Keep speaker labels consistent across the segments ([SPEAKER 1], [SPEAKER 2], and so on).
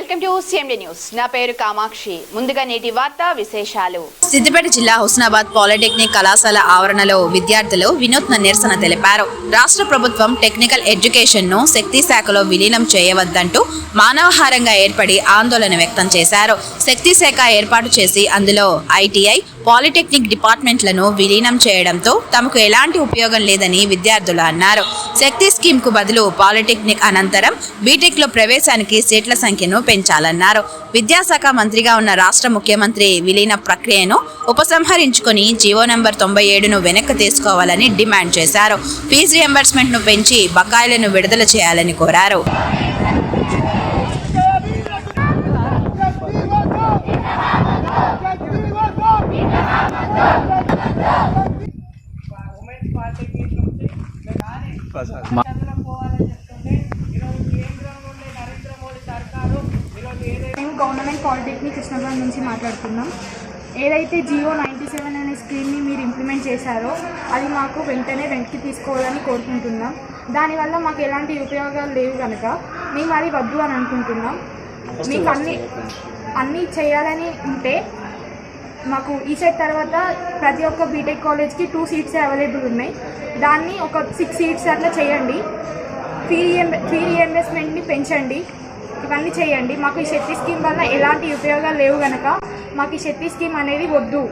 [SPEAKER 1] Welcome to CMD news. నా పేరు కామాక్షి. ముందుగా నేటి వార్తా విశేషాలు.
[SPEAKER 2] సిద్దిపేట జిల్లా హుస్నాబాద్ పాలిటెక్నిక్ కళాశాల ఆవరణలో విద్యార్థులు వినూత్న నిరసన తెలిపారు. రాష్ట్ర ప్రభుత్వం టెక్నికల్ ఎడ్యుకేషన్ ను శక్తి శాఖలో విలీనం చేయవద్దంటూ మానవహారంగా ఏర్పడి ఆందోళన వ్యక్తం చేశారు. శక్తి శాఖ ఏర్పాటు చేసి అందులో ఐటీఐ, పాలిటెక్నిక్ డిపార్ట్మెంట్లను విలీనం చేయడంతో తమకు ఎలాంటి ఉపయోగం లేదని విద్యార్థులు అన్నారు. శక్తి స్కీమ్ కు బదులు పాలిటెక్నిక్ అనంతరం బీటెక్ లో ప్రవేశానికి సీట్ల సంఖ్యను పెంచాలన్నారు. విద్యాశాఖ మంత్రిగా ఉన్న రాష్ట్ర ముఖ్యమంత్రి విలీన ప్రక్రియను ఉపసంహరించుకొని జీవో నంబర్ 97ను వెనక్కి తీసుకోవాలని డిమాండ్ చేశారు. ఫీజు రియంబర్స్మెంట్ ను పెంచి బకాయిలను విడుదల చేయాలని కోరారు.
[SPEAKER 3] మేము గవర్నమెంట్ పాలిటెక్నిక్ కృష్ణాబాద్ నుంచి మాట్లాడుతున్నాం. ఏదైతే జియో 97 అనే స్కీమ్ని మీరు ఇంప్లిమెంట్ చేశారో అది మాకు వెనక్కి తీసుకోవాలని కోరుకుంటున్నాం. దానివల్ల మాకు ఎలాంటి ఉపయోగాలు లేవు కనుక మేము అది వద్దు అని అనుకుంటున్నాం. మీకు అన్నీ చేయాలని ఉంటే మాకు ఈ సెట్ తర్వాత ప్రతి ఒక్క బీటెక్ కాలేజ్కి 2 సీట్స్ అవైలబుల్ ఉన్నాయి. దాన్ని ఒక 6 సీట్స్ అట్లా చేయండి. ఫీ రియంబర్స్మెంట్ని పెంచండి. ఇవన్నీ చేయండి. మాకు ఈ శక్తి స్కీమ్ వల్ల ఎలాంటి ఉపయోగాలు లేవు కనుక మాకు ఈ శక్తి స్కీమ్ అనేది వద్దు.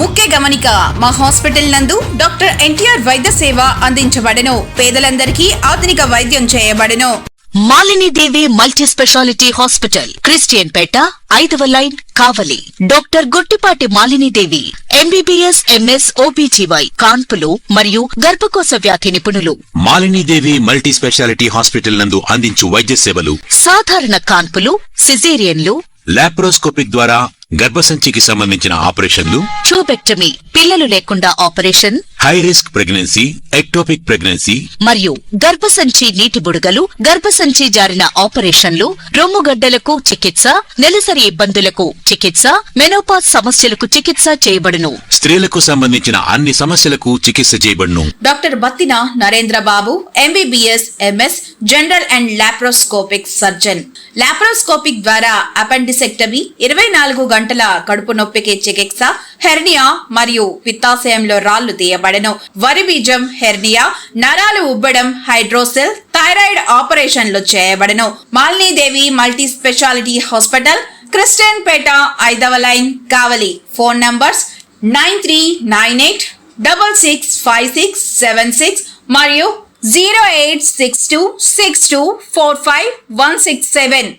[SPEAKER 2] ముఖ్య గమనిక, మా హాస్పిటల్ నందు డాక్టర్ ఎన్టీఆర్ వైద్య సేవ అందించబడెను. పేదలందరికీ ఆధునిక వైద్యం చేయబడెను.
[SPEAKER 4] Malinidevi multi speciality hospital, Christian పేట, 5వ line, Kavali. Doctor Guttipati Malinidevi, MBBS, MS, OBGY, కాన్పులు మరియు గర్భకోశ వ్యాధి నిపుణులు.
[SPEAKER 5] మాలినీదేవి మల్టీ స్పెషాలిటీ హాస్పిటల్ నందు అందించు వైద్య సేవలు:
[SPEAKER 4] సాధారణ కాన్పులు, సిజేరియన్లు,
[SPEAKER 5] లాప్రోస్కోపిక్ ద్వారా గర్భసంచికి సంబంధించిన ఆపరేషన్లు,
[SPEAKER 4] ట్యూబెక్టమీ, పిల్లలు లేకుండా operation,
[SPEAKER 5] high risk pregnancy, ectopic pregnancy
[SPEAKER 4] మరియు గర్భసంచి నీటి బుడగలు, గర్భసంచి జారిన ఆపరేషన్లు, రొమ్ముగడ్డలకు చికిత్స, నెలసరి ఇబ్బందులకు చికిత్స, మెనోపాజ్ సమస్యలకు చికిత్స చేయబడును.
[SPEAKER 5] స్త్రీలకు సంబంధించిన అన్ని సమస్యలకు చికిత్స చేయబడును.
[SPEAKER 2] Doctor Battina Narendra Babu, MBBS, MS, general and laparoscopic surgeon. Laparoscopic ద్వారా అపెండిసెక్టమీ, 24 గంటల కడుపు నొప్పికి చికిత్స, హెర్నియా మరియు పిత్తాశయంలో రాళ్లు తీయబడెను. వరి బీజం, హెర్నియా, నరాలు ఉబ్బడం, హైడ్రోసెల్, థైరాయిడ్ ఆపరేషన్లు చేయబడెను. Malinidevi multi speciality hospital, Christian పేట, 5వ లైన్, కావలి. ఫోన్ నంబర్స్ 9398665676 మరియు 08626245167.